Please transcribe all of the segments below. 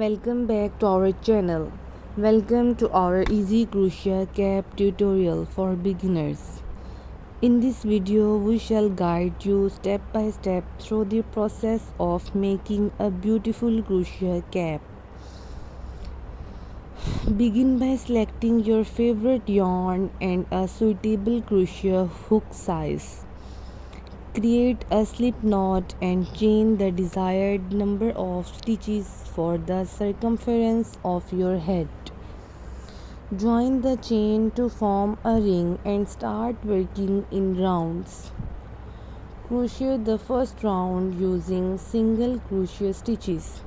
Welcome back to our channel. Welcome to our easy crochet cap tutorial for beginners. In this video, we shall guide you step by step through the process of making a beautiful crochet cap. Begin by selecting your favorite yarn and a suitable crochet hook size. Create a slip knot and chain the desired number of stitches for the circumference of your head. Join the chain to form a ring and start working in rounds. Crochet the first round using single crochet stitches.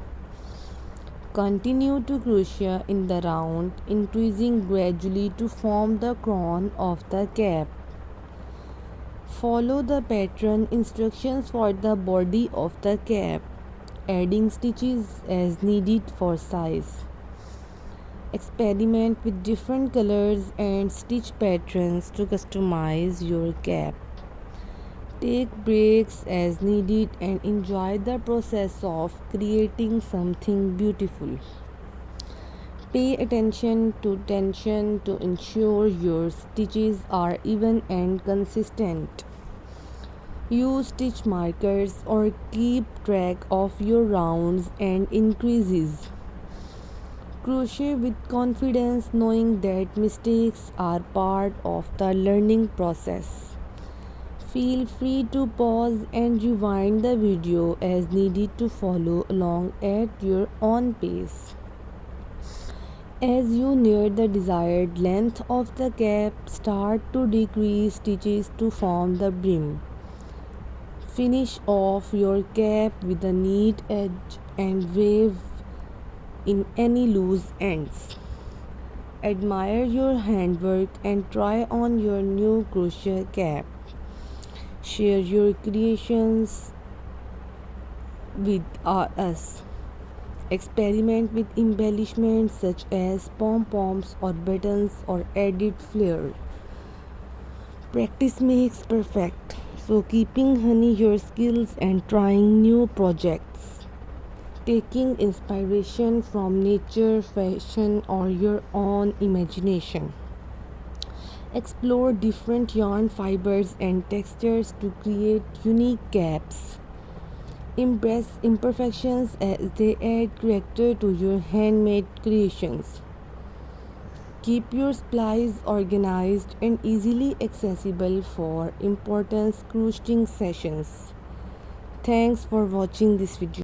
Continue to crochet in the round, increasing gradually to form the crown of the cap. Follow the pattern instructions for the body of the cap, adding stitches as needed for size. Experiment with different colors and stitch patterns to customize your cap. Take breaks as needed and enjoy the process of creating something beautiful. Pay attention to tension to ensure your stitches are even and consistent. Use stitch markers or keep track of your rounds and increases. Crochet with confidence, knowing that mistakes are part of the learning process. Feel free to pause and rewind the video as needed to follow along at your own pace. As you near the desired length of the cap, start to decrease stitches to form the brim. Finish off your cap with a neat edge and wave in any loose ends. Admire your handwork and try on your new crochet cap. Share your creations with us. Experiment with embellishments such as pom-poms or buttons or added flair. Practice makes perfect, so keeping honey your skills and trying new projects. Taking inspiration from nature, fashion, or your own imagination. Explore different yarn fibers and textures to create unique caps. Embrace imperfections as they add character to your handmade creations. Keep your supplies organized and easily accessible for important crocheting sessions. Thanks for watching this video.